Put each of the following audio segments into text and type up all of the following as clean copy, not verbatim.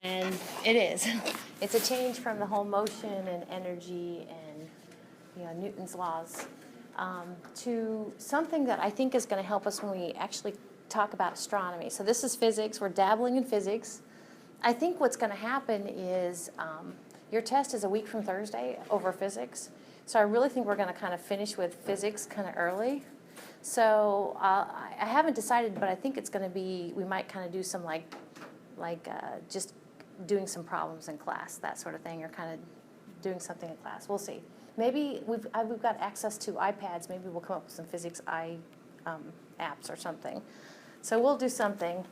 And it is. It's a change from the whole motion and energy and Newton's laws to something that I think is going to help us when we actually talk about astronomy. So this is physics. We're dabbling in physics. I think what's going to happen is your test is a week from Thursday over physics. So I really think we're going to kind of finish with physics kind of early. So I haven't decided, but I think it's going to be, we might kind of do some just doing some problems in class, that sort of thing, or kind of doing something in class. We'll see. Maybe we've got access to iPads. Maybe we'll come up with some physics apps or something. So we'll do something.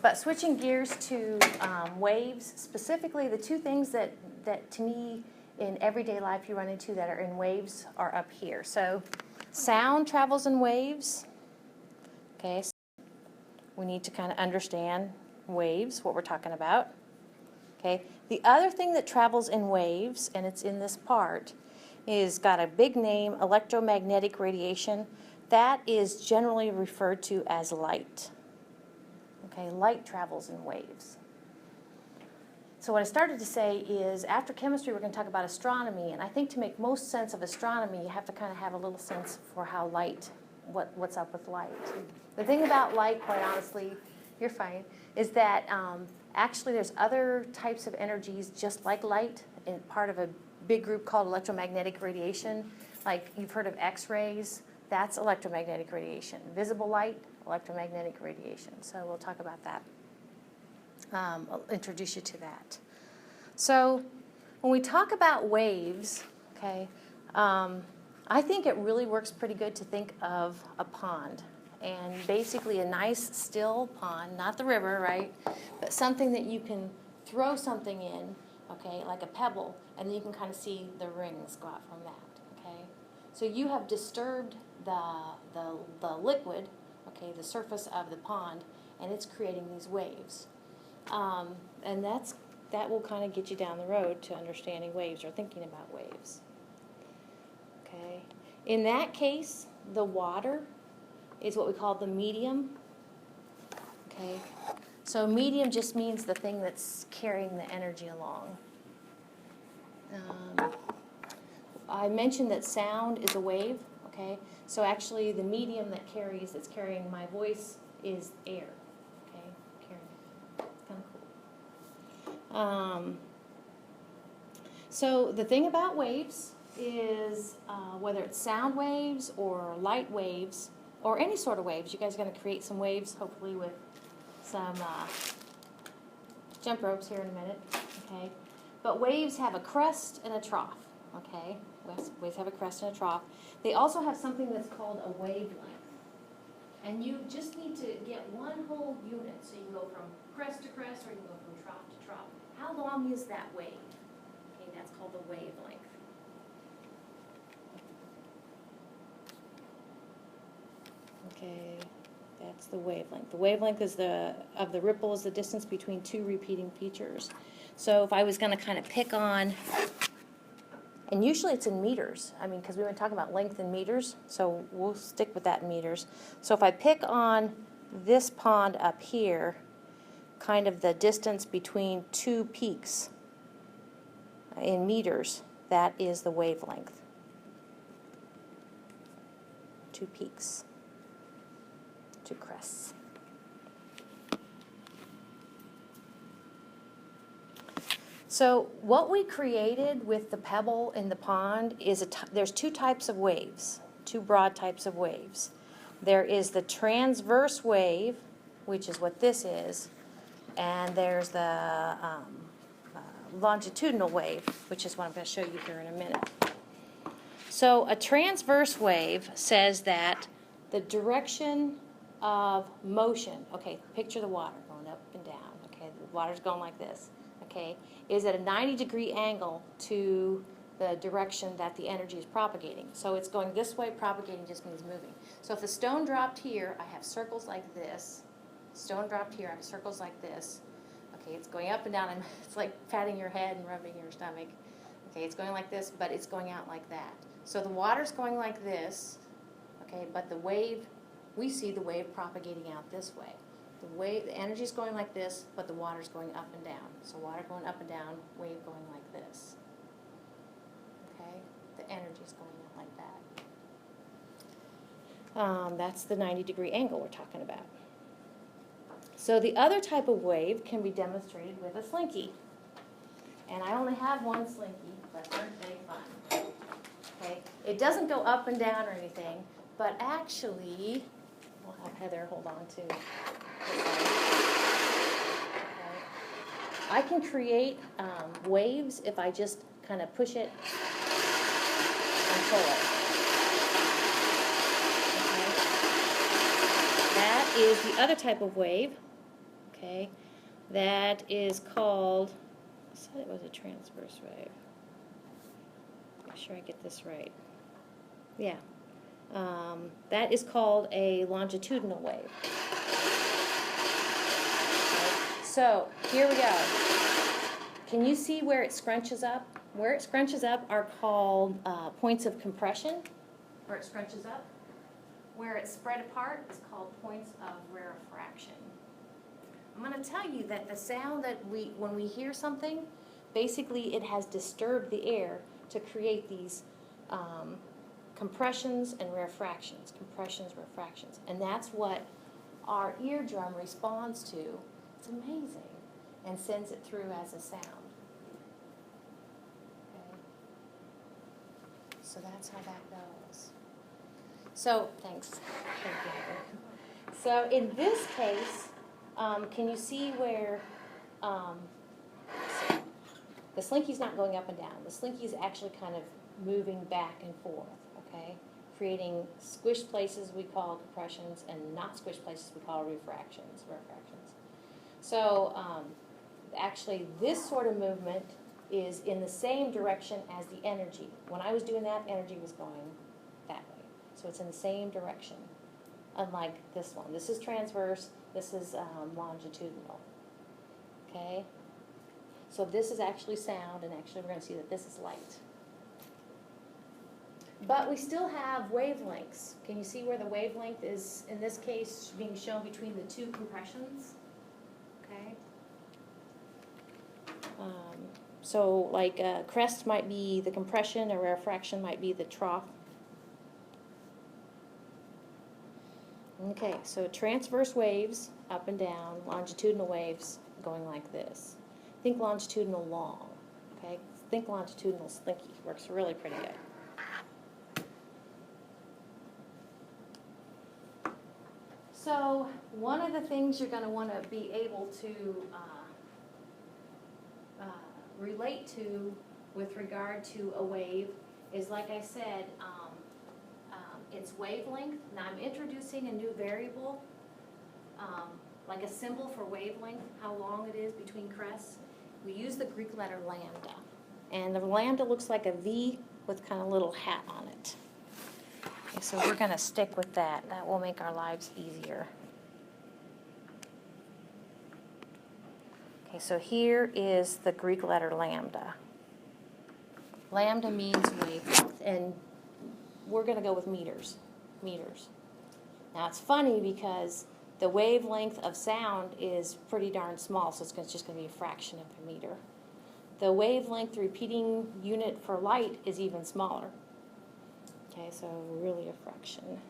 But switching gears to waves, specifically the two things that to me in everyday life you run into that are in waves are up here. So sound travels in waves. Okay, so we need to kind of understand waves, what we're talking about. Okay, the other thing that travels in waves, and it's in this part, is got a big name, electromagnetic radiation. That is generally referred to as light. Okay, light travels in waves. So what I started to say is after chemistry we're going to talk about astronomy, and I think to make most sense of astronomy you have to kind of have a little sense for how light, what's up with light. The thing about light, quite honestly, you're fine, is that actually there's other types of energies just like light in part of a big group called electromagnetic radiation. Like you've heard of X-rays, that's electromagnetic radiation. Visible light, electromagnetic radiation. So we'll talk about that. I'll introduce you to that. So when we talk about waves, okay, I think it really works pretty good to think of a pond. And basically a nice still pond, not the river, right? But something that you can throw something in, okay, like a pebble, and then you can kind of see the rings go out from that, okay? So you have disturbed the liquid, okay, the surface of the pond, and it's creating these waves. And that will kind of get you down the road to understanding waves or thinking about waves. Okay. In that case, the water is what we call the medium. Okay. So medium just means the thing that's carrying the energy along. I mentioned that sound is a wave. Okay. So actually, the medium that's carrying my voice is air. Okay. Kind of cool. So the thing about waves is whether it's sound waves or light waves or any sort of waves, you guys are going to create some waves, hopefully with some jump ropes here in a minute. Okay, but waves have a crest and a trough. Okay, waves have a crest and a trough. They also have something that's called a wavelength. And you just need to get one whole unit. So you can go from crest to crest or you can go from trough to trough. How long is that wave? Okay, that's called the wavelength. Okay, that's the wavelength. The wavelength is of the ripple is the distance between two repeating features. So if I was going to kind of pick on, and usually it's in meters. I mean, because we were talking about length in meters, so we'll stick with that in meters. So if I pick on this pond up here, kind of the distance between two peaks in meters, that is the wavelength. Two peaks, two crests. So what we created with the pebble in the pond is there's two types of waves, two broad types of waves. There is the transverse wave, which is what this is, and there's the longitudinal wave, which is what I'm going to show you here in a minute. So a transverse wave says that the direction of motion, okay, picture the water going up and down, okay, the water's going like this, okay, is at a 90-degree angle to the direction that the energy is propagating. So it's going this way, propagating just means moving. So if the stone dropped here, I have circles like this. Stone dropped here, I have circles like this. Okay, it's going up and down, and it's like patting your head and rubbing your stomach. Okay, it's going like this, but it's going out like that. So the water's going like this, okay, but the wave we see the wave propagating out this way. The energy is going like this, but the water's going up and down. So water going up and down, wave going like this. Okay? The energy's going out like that. That's the 90-degree angle we're talking about. So the other type of wave can be demonstrated with a slinky. And I only have one slinky, but they're big fun. Okay? It doesn't go up and down or anything, but actually, we'll have Heather hold on to this one. Okay. I can create waves if I just kind of push it and pull it. Okay. That is the other type of wave. Okay. That is called, I said it was a transverse wave. Make sure I get this right. Yeah. That is called a longitudinal wave. Okay. So here we go. Can you see where it scrunches up? Where it scrunches up are called points of compression, where it scrunches up. Where it's spread apart is called points of rarefaction. I'm going to tell you that the sound that when we hear something, basically it has disturbed the air to create these compressions and rarefactions, and that's what our eardrum responds to. It's amazing, and sends it through as a sound. Okay, so that's how that goes. So thanks. Thank you. So in this case, can you see where the slinky's not going up and down? The slinky is actually kind of moving back and forth. Okay, creating squished places we call compressions, and not squished places we call rarefactions. So actually this sort of movement is in the same direction as the energy. When I was doing that, energy was going that way. So it's in the same direction, unlike this one. This is transverse, this is longitudinal. Okay? So this is actually sound, and actually we're going to see that this is light. But we still have wavelengths. Can you see where the wavelength is, in this case, being shown between the two compressions? Okay. So like a crest might be the compression, a rarefaction might be the trough. Okay, so transverse waves, up and down, longitudinal waves going like this. Think longitudinal long, okay? Think longitudinal slinky, works really pretty good. So one of the things you're going to want to be able to relate to with regard to a wave is, like I said, its wavelength. Now I'm introducing a new variable, like a symbol for wavelength, how long it is between crests. We use the Greek letter lambda. And the lambda looks like a V with kind of a little hat on it. Okay, so we're going to stick with that. That will make our lives easier. Okay, so here is the Greek letter lambda. Lambda means wavelength, and we're going to go with meters. Now it's funny because the wavelength of sound is pretty darn small, so it's just going to be a fraction of a meter. The wavelength repeating unit for light is even smaller. Okay, so really a fraction.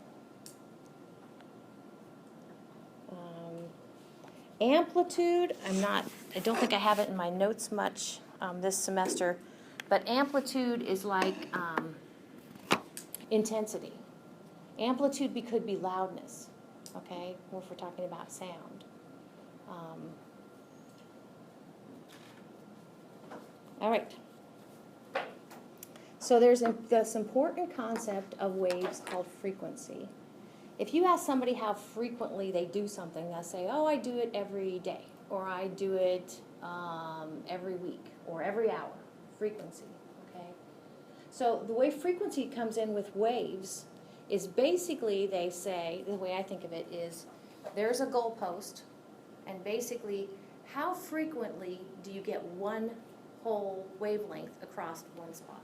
Amplitude, I don't think I have it in my notes much this semester, but amplitude is like intensity. Amplitude could be loudness, okay, if we're talking about sound. All right. So there's this important concept of waves called frequency. If you ask somebody how frequently they do something, they'll say, oh, I do it every day, or I do it every week, or every hour. Frequency, okay? So the way frequency comes in with waves is basically, they say, the way I think of it is, there's a goalpost, and basically, how frequently do you get one whole wavelength across one spot?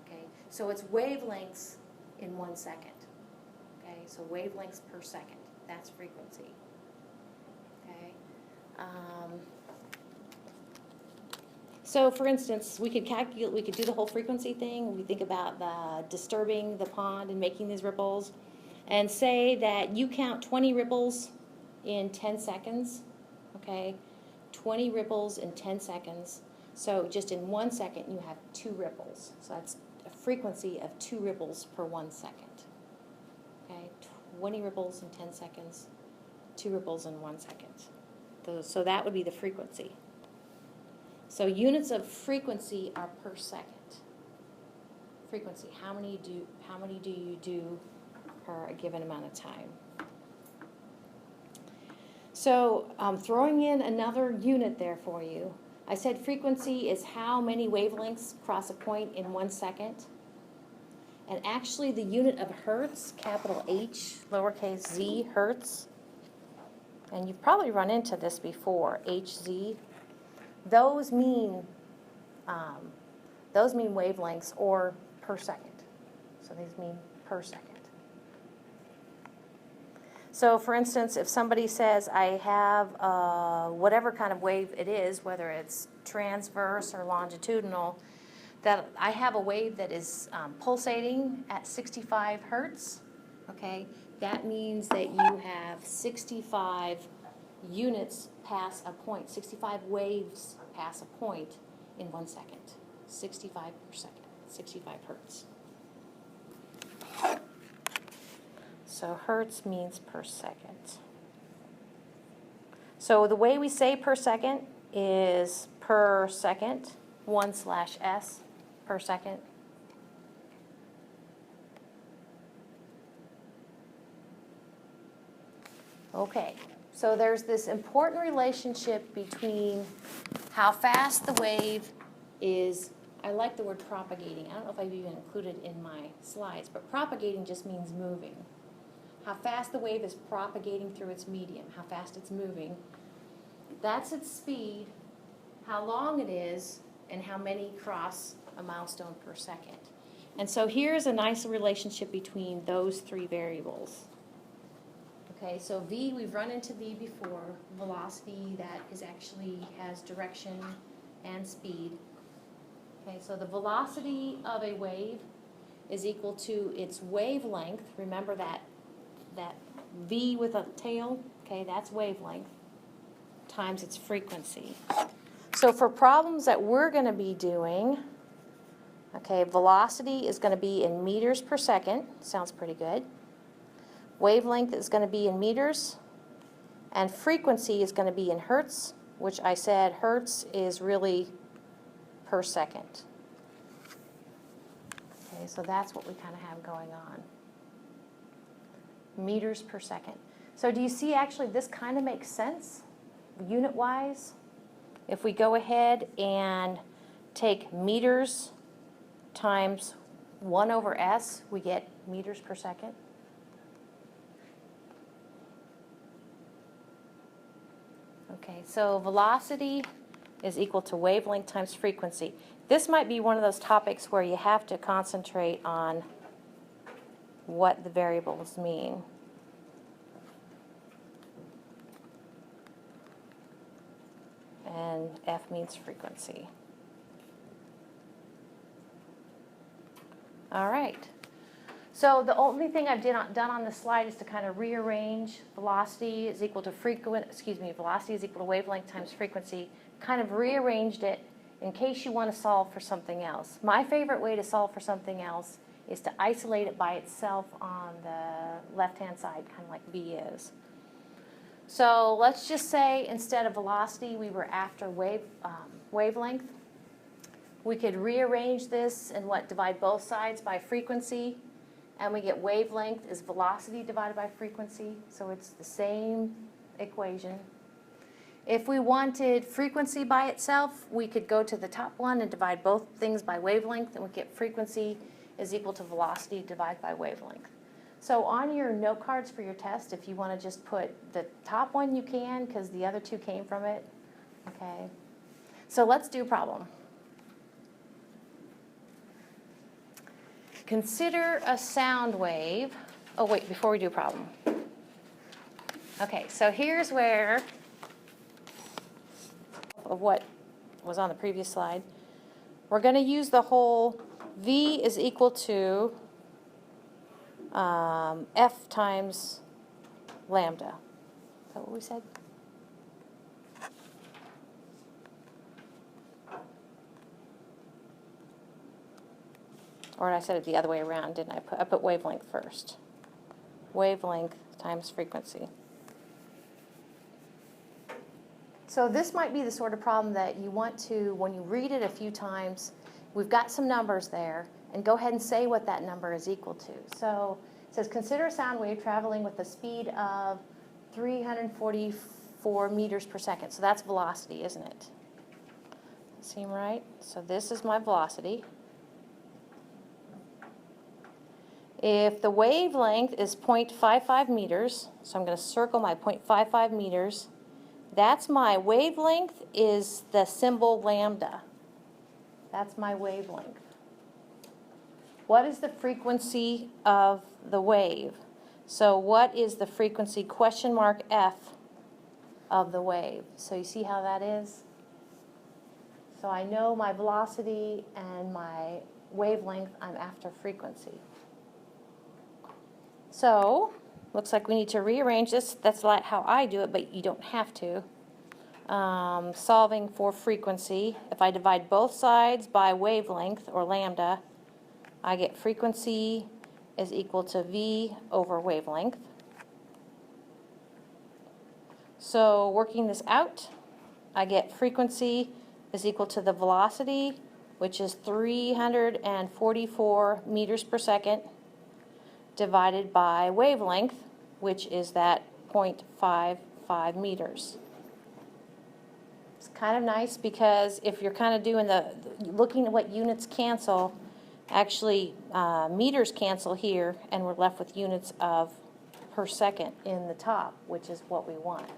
Okay, so it's wavelengths in 1 second. Okay, so wavelengths per second, that's frequency. Okay. So for instance, we could calculate, we could do the whole frequency thing. We think about the disturbing the pond and making these ripples, and say that you count 20 ripples in 10 seconds, okay? 20 ripples in 10 seconds. So just in 1 second, you have 2 ripples. So that's a frequency of 2 ripples per 1 second. Okay, 20 ripples in 10 seconds, 2 ripples in 1 second. So that would be the frequency. So units of frequency are per second. Frequency, how many do you do per a given amount of time? So I'm throwing in another unit there for you. I said frequency is how many wavelengths cross a point in 1 second. And actually the unit of hertz, capital H, lowercase z, hertz, and you've probably run into this before, Hz, those mean wavelengths or per second. So these mean per second. So for instance, if somebody says, I have whatever kind of wave it is, whether it's transverse or longitudinal, that I have a wave that is pulsating at 65 hertz, okay, that means that you have 65 units pass a point, 65 waves pass a point in 1 second, 65 per second, 65 hertz. So hertz means per second. So the way we say per second is per second, 1/s per second. Okay, so there's this important relationship between how fast the wave is. I like the word propagating. I don't know if I've even included it in my slides, but propagating just means moving. How fast the wave is propagating through its medium, how fast it's moving. That's its speed, how long it is, and how many cross a milestone per second. And so here's a nice relationship between those 3 variables. Okay, so V, we've run into V before, velocity that is actually has direction and speed. Okay, so the velocity of a wave is equal to its wavelength. Remember that V with a tail, okay, that's wavelength, times its frequency. So for problems that we're going to be doing, okay, velocity is going to be in meters per second. Sounds pretty good. Wavelength is going to be in meters. And frequency is going to be in hertz, which I said hertz is really per second. Okay, so that's what we kind of have going on. Meters per second. So do you see actually this kind of makes sense unit-wise? If we go ahead and take meters times 1/s, we get meters per second. Okay, so velocity is equal to wavelength times frequency. This might be one of those topics where you have to concentrate on what the variables mean. And F means frequency. All right. So the only thing I've done on this slide is to kind of rearrange velocity is equal to velocity is equal to wavelength times frequency. Kind of rearranged it in case you want to solve for something else. My favorite way to solve for something else is to isolate it by itself on the left-hand side, kind of like V is. So let's just say instead of velocity, we were after wavelength. We could rearrange this and divide both sides by frequency, and we get wavelength is velocity divided by frequency, so it's the same equation. If we wanted frequency by itself, we could go to the top one and divide both things by wavelength, and we get frequency is equal to velocity divided by wavelength. So on your note cards for your test, if you want to just put the top one, you can, because the other 2 came from it. Okay. So let's do a problem. Consider a sound wave Oh wait, before we do problem. Okay, so here's where, of what was on the previous slide. We're going to use the whole V is equal to F times lambda. Is that what we said? Or I said it the other way around, didn't I? I put wavelength first. Wavelength times frequency. So this might be the sort of problem that you want to, when you read it a few times, we've got some numbers there, and go ahead and say what that number is equal to. So it says, consider a sound wave traveling with a speed of 344 meters per second. So that's velocity, isn't it? Seem right? So this is my velocity. If the wavelength is 0.55 meters, so I'm going to circle my 0.55 meters, that's my wavelength is the symbol lambda. That's my wavelength. What is the frequency of the wave? So what is the frequency question mark F of the wave? So you see how that is? So I know my velocity and my wavelength, I'm after frequency. So, looks like we need to rearrange this. That's like how I do it, but you don't have to. Solving for frequency. If I divide both sides by wavelength, or lambda, I get frequency is equal to V over wavelength. So, working this out, I get frequency is equal to the velocity, which is 344 meters per second, divided by wavelength, which is that 0.55 meters. It's kind of nice because if you're kind of doing looking at what units cancel, actually meters cancel here, and we're left with units of per second in the top, which is what we want.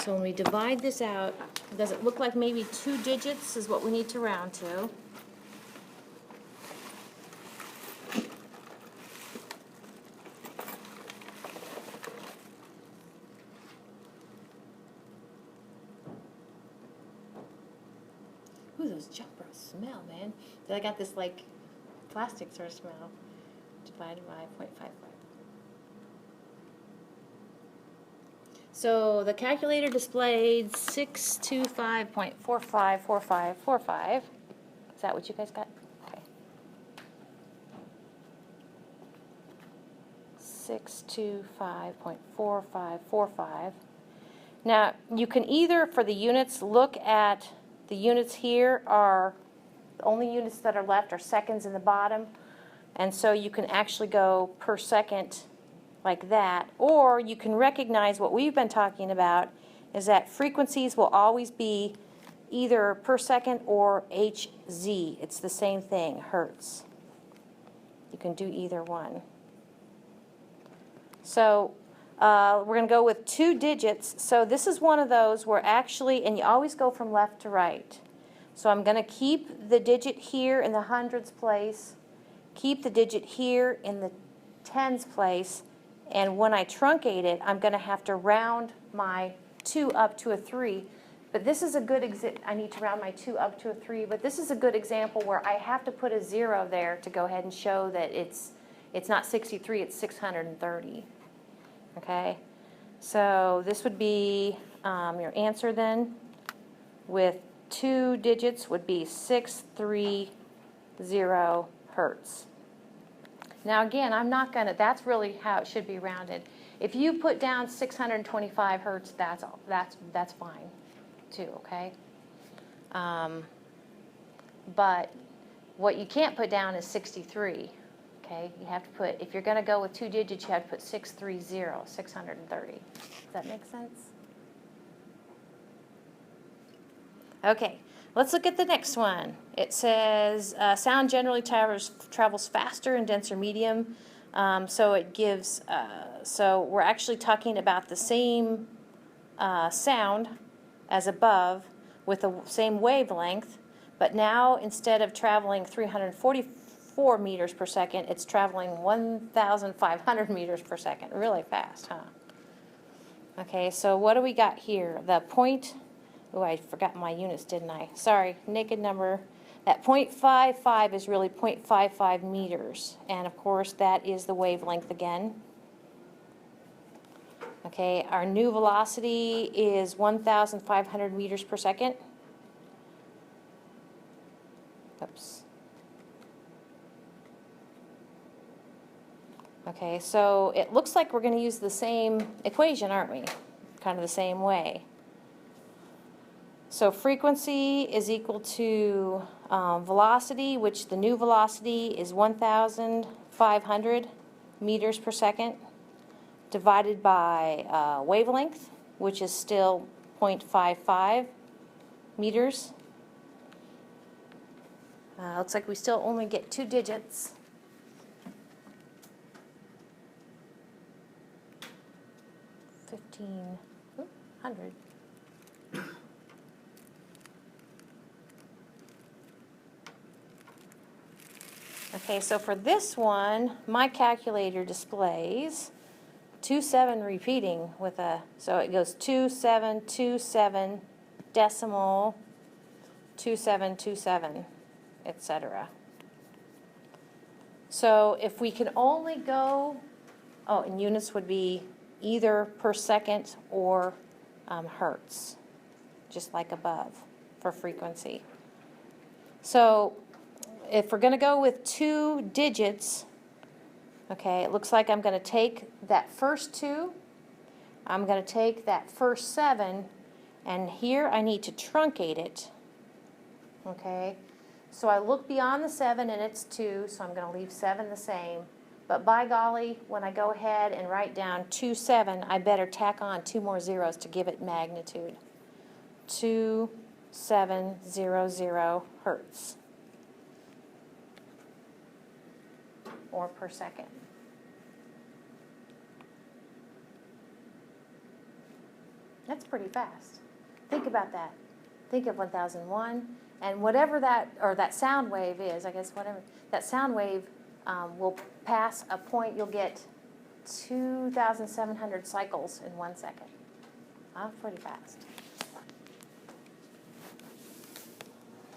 So when we divide this out, does it look like maybe 2 digits is what we need to round to? Ooh, those jump ropes smell, man. I got this like plastic sort of smell. Divided by 0.55. So the calculator displayed 625.454545. Is that what you guys got? Okay. 625.4545. Now you can either, for the units, look at the units here are, the only units that are left are seconds in the bottom, and so you can actually go per second like that, or you can recognize what we've been talking about is that frequencies will always be either per second or Hz. It's the same thing, hertz. You can do either one. So we're going to go with 2 digits. So this is one of those where actually, and you always go from left to right. So I'm going to keep the digit here in the hundreds place, keep the digit here in the tens place, and when I truncate it, I'm going to have to round my 2 up to a 3. But this is a good I need to round my 2 up to a 3, but this is a good example where I have to put a 0 there to go ahead and show that it's not 63, it's 630. Okay, so this would be your answer then, with 2 digits would be 630 hertz. Now again, I'm not going to, that's really how it should be rounded. If you put down 625 hertz, that's fine too, okay? But what you can't put down is 63. Okay, you have to put, if you're going to go with 2 digits, you have to put 630, 630. Does that make sense? Okay, let's look at the next one. It says sound generally travels faster in denser medium. So it gives, so we're actually talking about the same sound as above with the same wavelength, But now, instead of traveling 344 meters per second, it's traveling 1,500 meters per second. Really fast, huh? Okay, so what do we got here? The point, oh, I forgot my units, didn't I? Sorry, naked number. That 0.55 is really 0.55 meters. And of course, that is the wavelength again. Okay, our new velocity is 1,500 meters per second. Oops. Okay, so it looks like we're going to use the same equation, aren't we? Kind of the same way. So frequency is equal to velocity, which the new velocity is 1,500 meters per second, divided by wavelength, which is still 0.55 meters. Looks like we still only get 2 digits. $1,500. Okay, so for this one, my calculator displays 27 repeating with a, so it goes 2727 decimal 2727, etc. So if we can only go, oh, and units would be either per second or hertz, just like above for frequency. So if we're going to go with 2 digits, okay, it looks like I'm going to take that first 2, I'm going to take that first 7, and here I need to truncate it. Okay, so I look beyond the 7 and it's 2, so I'm going to leave 7 the same. But by golly, when I go ahead and write down 27, I better tack on 2 more zeros to give it magnitude. 2700 hertz, or per second. That's pretty fast. Think about that. Think of 1001, and whatever that, or that sound wave is, I guess whatever, that sound wave will pass a point, you'll get 2,700 cycles in 1 second. Pretty fast.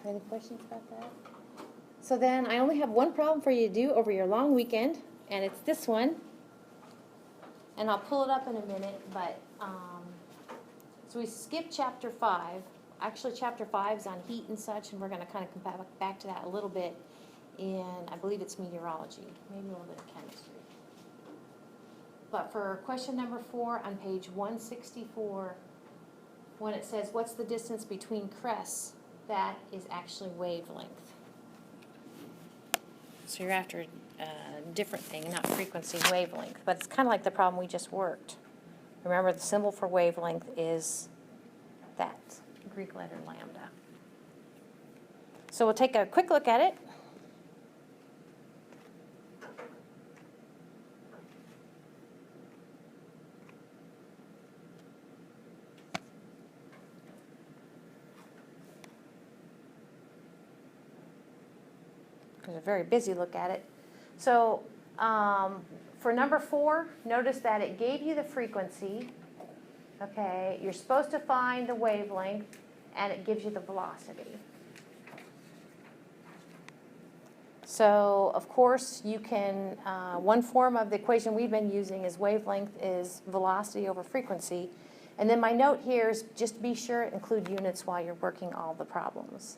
Any questions about that? So then I only have one problem for you to do over your long weekend, and it's this one. And I'll pull it up in a minute, but so we skipped chapter 5. Actually, chapter 5 is on heat and such, and we're going to kind of come back to that a little bit in, I believe it's meteorology, maybe a little bit of chemistry. But for question number 4 on page 164, when it says, what's the distance between crests, that is actually wavelength. So you're after a different thing, not frequency, wavelength. But it's kind of like the problem we just worked. Remember, the symbol for wavelength is that Greek letter lambda. So we'll take a quick look at it. There's a very busy look at it. So for number 4, notice that it gave you the frequency. Okay, you're supposed to find the wavelength, and it gives you the velocity. So of course you can, one form of the equation we've been using is wavelength is velocity over frequency. And then my note here is just be sure to include units while you're working all the problems.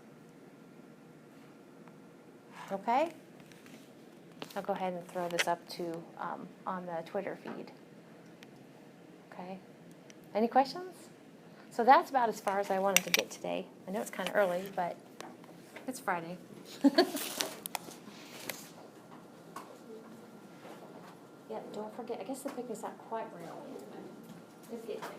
Okay? I'll go ahead and throw this up to on the Twitter feed. Okay? Any questions? So that's about as far as I wanted to get today. I know it's kind of early, but it's Friday. Yeah, don't forget, I guess the picnic's not quite ready, but it's getting there.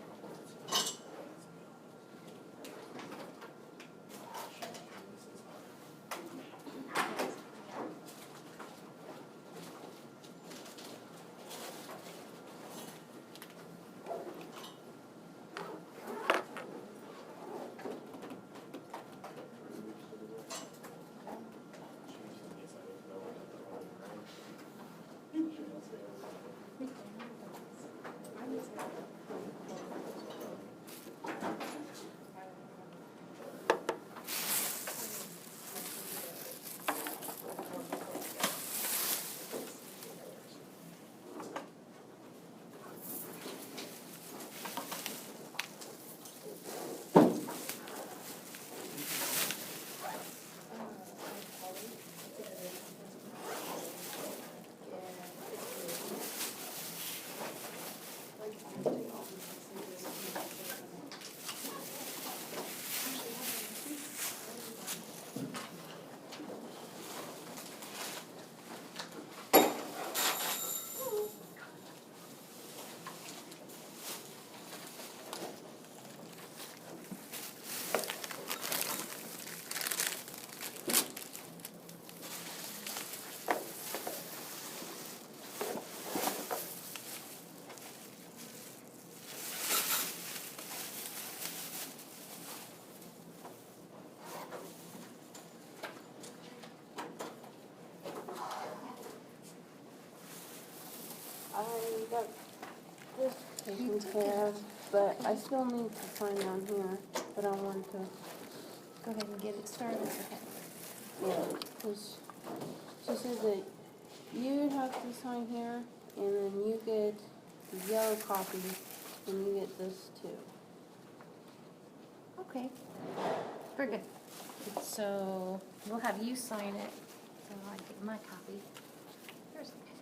I got this taken care of, but I still need to sign down here, but I want to, Go ahead and get it started. Okay. yeah, because she said that you'd have to sign here, and then you get the yellow copy, and you get this too. Okay. Very good. So we'll have you sign it. So I get my copy. Here's the pen.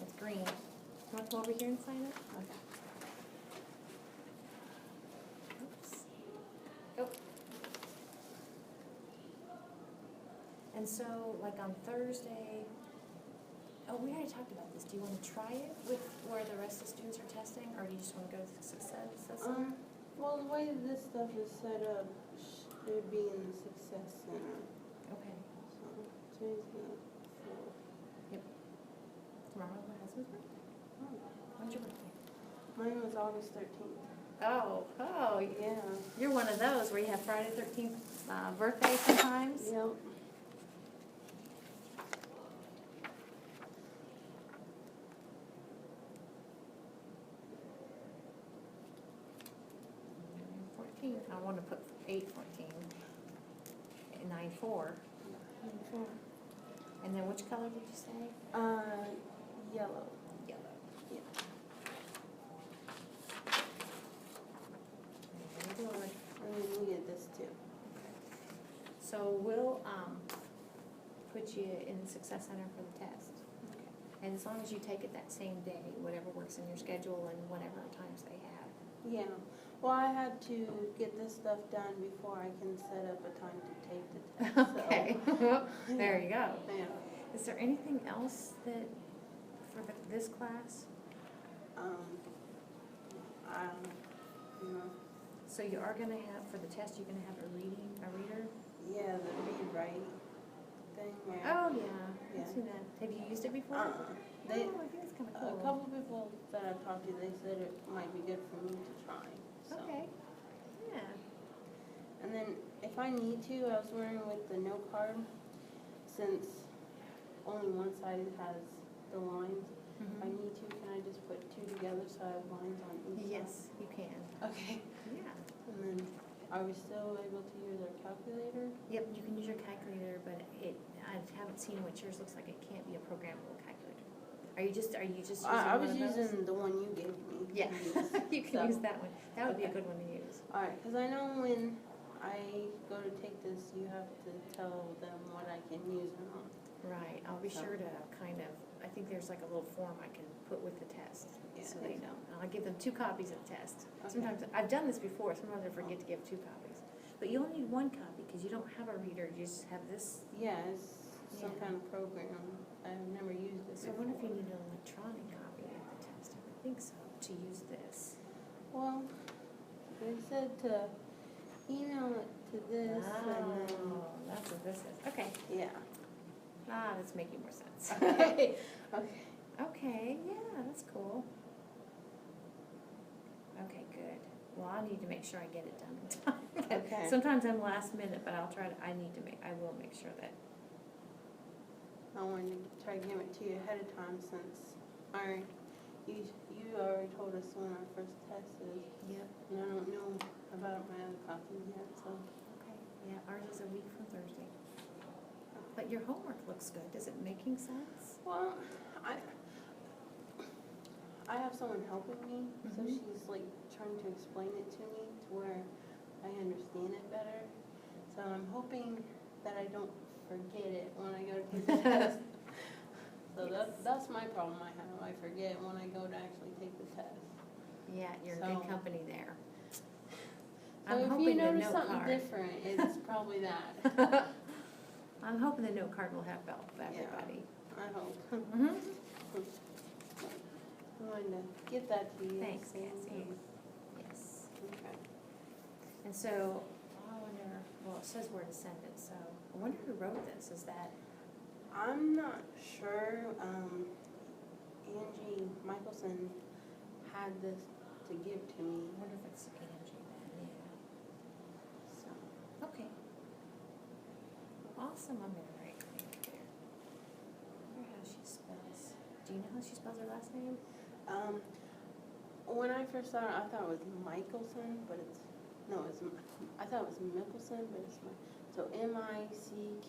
It's green. You want to come over here and sign it? Okay. Oops. Oh. And so, like on Thursday, oh, we already talked about this. Do you want to try it with where the rest of the students are testing, or do you just want to go to success? Well, the way this stuff is set up should be in the Success Center. Okay. So, today's the 4th. Yep. Tomorrow, my husband's birthday. Oh. When's your birthday? Mine was August 13th. Oh, Yeah. you're one of those where you have Friday 13th birthday sometimes? Yep. I want to put 8/14, 9/4. And then which color did you say? Yellow. Yellow. Yeah. Very good. And then you get this too. So we'll put you in the Success Center for the test. Okay. And as long as you take it that same day, whatever works in your schedule and whatever times they have. Yeah. Well, I had to get this stuff done before I can set up a time to take the test. Okay. So. There you go. Yeah. Is there anything else that, for this class? I don't know. So you are gonna have, for the test, you're gonna have a reader? Yeah, the read write thing. Where, Oh, yeah. Yeah. I've seen that. Have you used it before? They, Oh, I think it's kinda a cool. couple people that I've talked to, they said it might be good for me to try. So. Okay. Yeah. And then if I need to, I was wondering with the note card, since only one side has the lines, if I need to, can I just put two together so I have lines on each side? Yes, you can. Okay. Yeah. And then, are we still able to use our calculator? Yep, you can use your calculator, but I haven't seen what yours looks like. It can't be a programmable calculator. Are you just using I one was of those? using the one you gave me. Yeah, you can So. use that one. That would be a Okay. good one to use. Alright, because I know when I go to take this, you have to tell them what I can use or not. Right, I'll be So. sure to kind of, I think there's like a little form I can put with the test, Yeah, so I they think know. And I'll give them 2 copies of the test. Okay. Sometimes, I've done this before, sometimes I forget to give 2 copies. But you only need 1 copy, because you don't have a reader, you just have this. Yeah, it's some Yeah. kind of program. I've never used it So I before. wonder if you need an electronic copy of the test, I would think so, to use this. Well, they said to email it to this and Oh, that's what this is, okay. then, yeah. Ah, that's making more sense. Okay. Okay. Okay, yeah, that's cool. Okay, good. Well, I need to make sure I get it done in time. Okay. Sometimes I'm last minute, but I'll try to, I will make sure that, I wanted to try to give it to you ahead of time since you already told us when our first test is, yep, and I don't know about my other copies yet, so. okay. Yeah, ours is a week from Thursday. But your homework looks good. Is it making sense? Well, I have someone helping me, so Mhm. she's like trying to explain it to me to where I understand it better. So I'm hoping that I don't forget it when I go to take the test. So Yes. that's my problem I have. I forget when I go to actually take the test. Yeah, you're in So- good company there. So I'm if you hoping the notice note something card. different, it's probably that. I'm hoping the note card will help everybody. I hope. Mhm. I'm going to get that to you. Thanks, soon. Cassie. Yes. Okay. And so, I wonder, well, it says where to send it, so I wonder who wrote this. Is that, I'm not sure. Angie Michelson had this to give to me. I wonder if it's Angie then, yeah. So, Okay. Awesome, I'm gonna write right here. I wonder how she spells. Do you know how she spells her last name? When I first saw it, I thought it was Michelson, but it's, no, it's, I thought it was Mickelson, but it's so Mickelsson,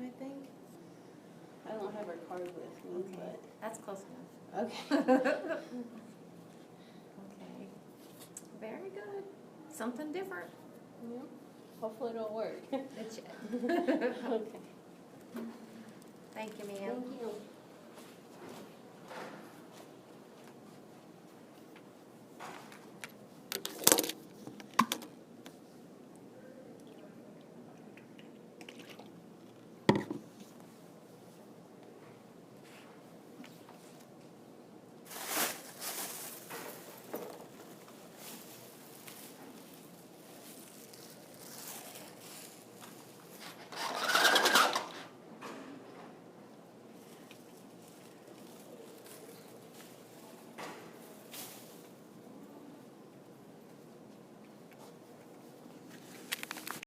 I think. I don't have her card with me, Okay, that's close enough. but, okay. Okay. Very good. Something different. Yeah. Hopefully it'll work. It should. Okay. Thank you, ma'am. Thank you.